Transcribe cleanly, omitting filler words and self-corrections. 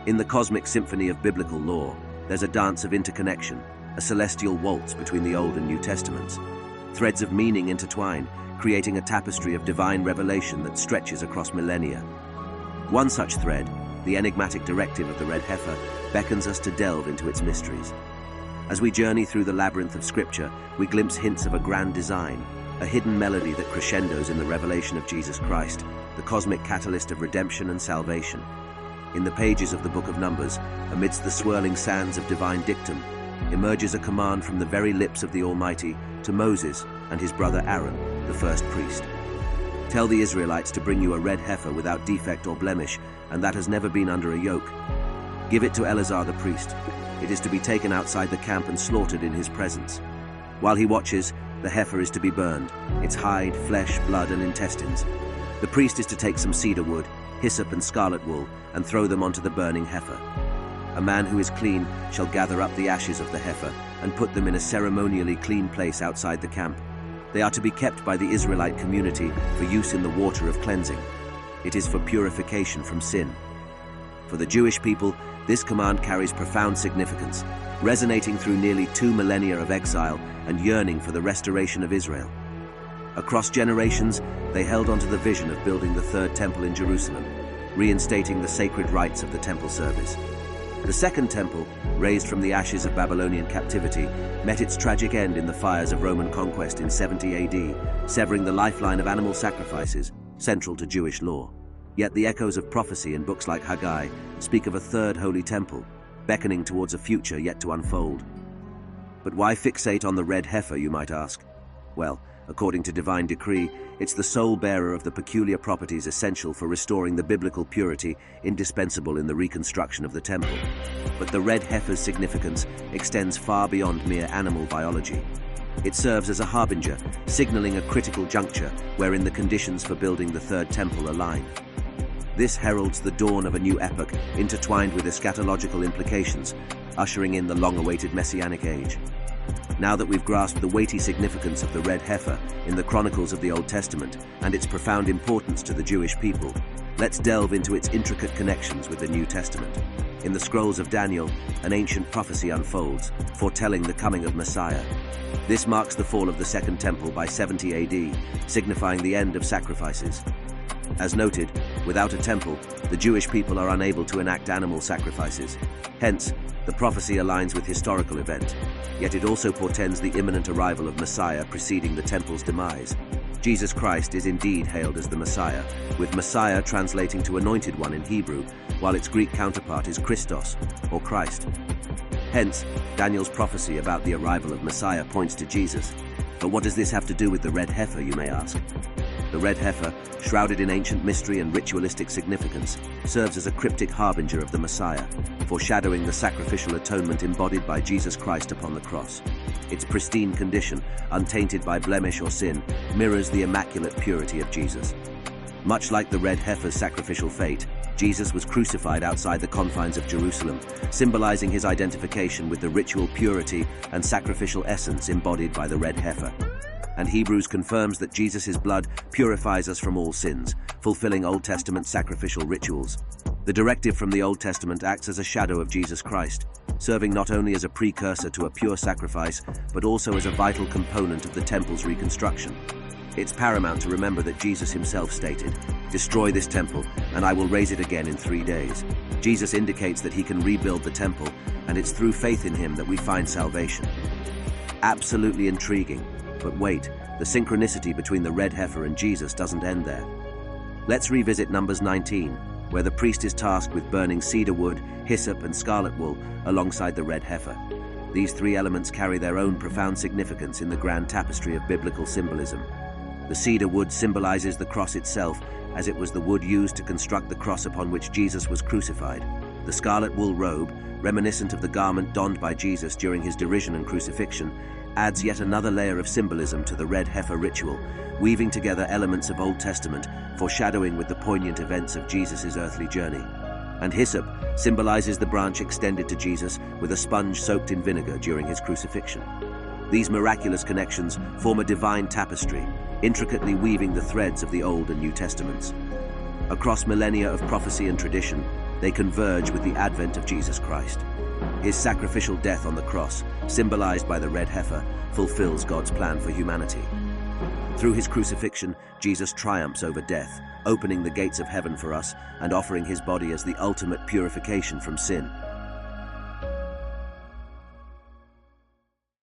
In the cosmic symphony of biblical lore, there's a dance of interconnection, a celestial waltz between the Old and New Testaments. Threads of meaning intertwine, creating a tapestry of divine revelation that stretches across millennia. One such thread, the enigmatic directive of the Red Heifer, beckons us to delve into its mysteries. As we journey through the labyrinth of Scripture, we glimpse hints of a grand design, a hidden melody that crescendos in the revelation of Jesus Christ, the cosmic catalyst of redemption and salvation. In the pages of the Book of Numbers, amidst the swirling sands of divine dictum, emerges a command from the very lips of the Almighty to Moses and his brother Aaron, the first priest. Tell the Israelites to bring you a red heifer without defect or blemish, and that has never been under a yoke. Give it to Eleazar the priest. It is to be taken outside the camp and slaughtered in his presence. While he watches, the heifer is to be burned, its hide, flesh, blood, and intestines. The priest is to take some cedar wood, hyssop, and scarlet wool, and throw them onto the burning heifer. A man who is clean shall gather up the ashes of the heifer and put them in a ceremonially clean place outside the camp. They are to be kept by the Israelite community for use in the water of cleansing. It is for purification from sin. For the Jewish people, this command carries profound significance, resonating through nearly 2 millennia of exile and yearning for the restoration of Israel. Across generations, they held onto the vision of building the third temple in Jerusalem, reinstating the sacred rites of the temple service. The second temple, raised from the ashes of Babylonian captivity, met its tragic end in the fires of Roman conquest in 70 AD, severing the lifeline of animal sacrifices, central to Jewish law. Yet the echoes of prophecy in books like Haggai speak of a third holy temple, beckoning towards a future yet to unfold. But why fixate on the red heifer, you might ask? Well, according to divine decree, it's the sole bearer of the peculiar properties essential for restoring the biblical purity indispensable in the reconstruction of the temple. But the red heifer's significance extends far beyond mere animal biology. It serves as a harbinger, signaling a critical juncture wherein the conditions for building the third temple align. This heralds the dawn of a new epoch intertwined with eschatological implications, ushering in the long-awaited Messianic age. Now that we've grasped the weighty significance of the red heifer in the chronicles of the Old Testament and its profound importance to the Jewish people, let's delve into its intricate connections with the New Testament. In the scrolls of Daniel, an ancient prophecy unfolds, foretelling the coming of Messiah. This marks the fall of the Second Temple by 70 AD, signifying the end of sacrifices. As noted, without a temple, the Jewish people are unable to enact animal sacrifices. Hence, the prophecy aligns with historical event, yet it also portends the imminent arrival of Messiah preceding the temple's demise. Jesus Christ is indeed hailed as the Messiah, with Messiah translating to Anointed One in Hebrew, while its Greek counterpart is Christos, or Christ. Hence, Daniel's prophecy about the arrival of Messiah points to Jesus. But what does this have to do with the red heifer, you may ask? The red heifer, shrouded in ancient mystery and ritualistic significance, serves as a cryptic harbinger of the Messiah, foreshadowing the sacrificial atonement embodied by Jesus Christ upon the cross. Its pristine condition, untainted by blemish or sin, mirrors the immaculate purity of Jesus. Much like the red heifer's sacrificial fate, Jesus was crucified outside the confines of Jerusalem, symbolizing his identification with the ritual purity and sacrificial essence embodied by the red heifer. And Hebrews confirms that Jesus' blood purifies us from all sins, fulfilling Old Testament sacrificial rituals. The directive from the Old Testament acts as a shadow of Jesus Christ, serving not only as a precursor to a pure sacrifice, but also as a vital component of the temple's reconstruction. It's paramount to remember that Jesus himself stated, "Destroy this temple, and I will raise it again in 3 days." Jesus indicates that he can rebuild the temple, and it's through faith in him that we find salvation. Absolutely intriguing. But wait, the synchronicity between the red heifer and Jesus doesn't end there. Let's revisit Numbers 19, where the priest is tasked with burning cedar wood, hyssop, and scarlet wool alongside the red heifer. These 3 elements carry their own profound significance in the grand tapestry of biblical symbolism. The cedar wood symbolizes the cross itself, as it was the wood used to construct the cross upon which Jesus was crucified. The scarlet wool robe, reminiscent of the garment donned by Jesus during his derision and crucifixion, adds yet another layer of symbolism to the red heifer ritual, weaving together elements of Old Testament, foreshadowing with the poignant events of Jesus' earthly journey. And hyssop symbolizes the branch extended to Jesus with a sponge soaked in vinegar during his crucifixion. These miraculous connections form a divine tapestry, intricately weaving the threads of the Old and New Testaments. Across millennia of prophecy and tradition, They converge with the advent of Jesus Christ. His sacrificial death on the cross, symbolized by the red heifer, fulfills God's plan for humanity. Through his crucifixion, Jesus triumphs over death, opening the gates of heaven for us and offering his body as the ultimate purification from sin.